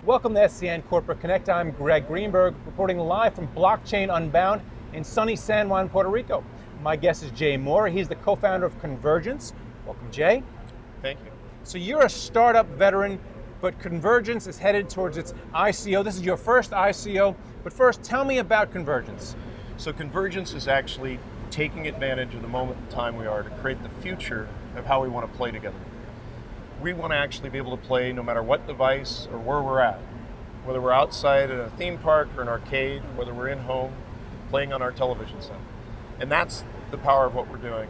Welcome to SCN Corporate Connect. I'm Gregg Greenberg, reporting live from Blockchain Unbound in sunny San Juan, Puerto Rico. My guest is Jay Moore. He's the co-founder of Convergence. Welcome, Jay. Thank you. So you're a startup veteran, but Convergence is headed towards its ICO. This is your first ICO, but first, tell me about Convergence. So Convergence is actually taking advantage of the moment in time we are to create the future of how we want to play together. We want to actually be able to play no matter what device or where we're at, whether we're outside at a theme park or an arcade, whether we're in home, playing on our television set. And that's the power of what we're doing.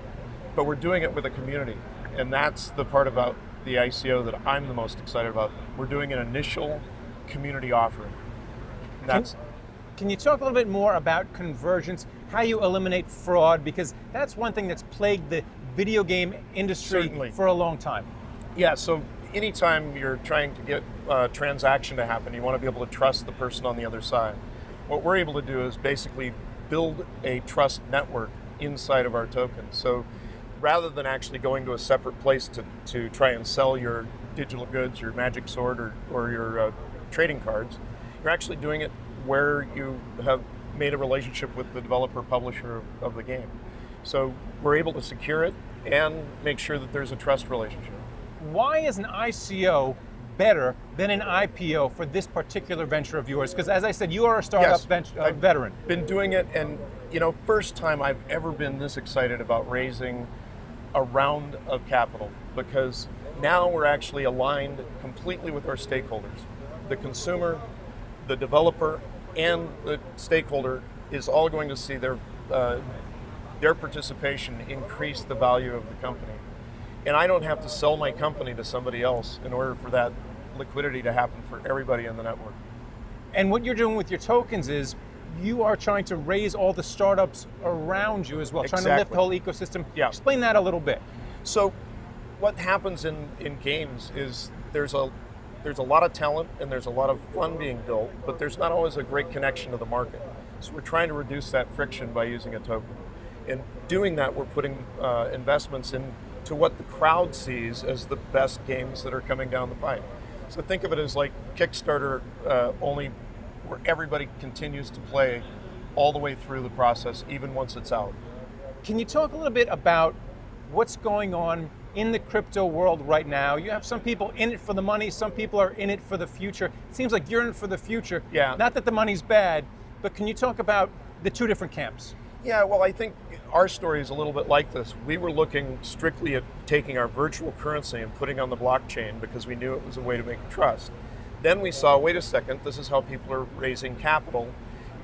But we're doing it with a community, and that's the part about the ICO that I'm the most excited about. We're doing an initial community offering. Can you talk a little bit more about Convergence, how you eliminate fraud, because that's one thing that's plagued the video game industry Certainly. For a long time. Yeah, so anytime you're trying to get a transaction to happen, you want to be able to trust the person on the other side. What we're able to do is basically build a trust network inside of our token. So rather than actually going to a separate place to try and sell your digital goods, your magic sword or your trading cards, you're actually doing it where you have made a relationship with the developer publisher of the game. So we're able to secure it and make sure that there's a trust relationship. Why is an ICO better than an IPO for this particular venture of yours? Because as I said, you are a startup veteran. Been doing it, and first time I've ever been this excited about raising a round of capital, because now we're actually aligned completely with our stakeholders. The consumer, the developer, and the stakeholder is all going to see their participation increase the value of the company. And I don't have to sell my company to somebody else in order for that liquidity to happen for everybody in the network. And what you're doing with your tokens is you are trying to raise all the startups around you as well, Exactly. trying to lift the whole ecosystem. Yeah. Explain that a little bit. So what happens in games is there's a lot of talent and there's a lot of fun being built, but there's not always a great connection to the market. So we're trying to reduce that friction by using a token. In doing that, we're putting investments into what the crowd sees as the best games that are coming down the pipe. So think of it as like Kickstarter, only where everybody continues to play all the way through the process, even once it's out. Can you talk a little bit about what's going on in the crypto world right now? You have some people in it for the money, some people are in it for the future. It seems like you're in it for the future. Yeah. Not that the money's bad, but can you talk about the two different camps? Yeah, well, I think our story is a little bit like this. We were looking strictly at taking our virtual currency and putting on the blockchain because we knew it was a way to make trust. Then we saw, wait a second, this is how people are raising capital.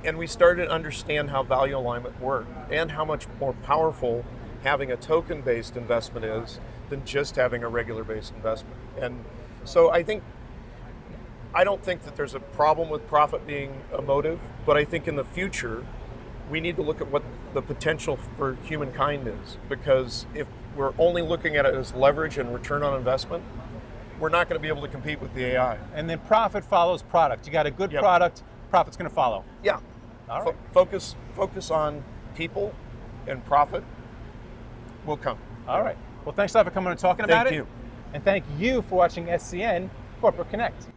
And we started to understand how value alignment worked and how much more powerful having a token-based investment is than just having a regular-based investment. And so I don't think that there's a problem with profit being a motive, but I think in the future, we need to look at what the potential for humankind is, because if we're only looking at it as leverage and return on investment, we're not going to be able to compete with the AI. And then profit follows product. You got a good product, profit's going to follow. Yeah. All right. Focus on people, and profit will come. All right. Well, thanks a lot for coming and talking about it. Thank you. And thank you for watching SCN Corporate Connect.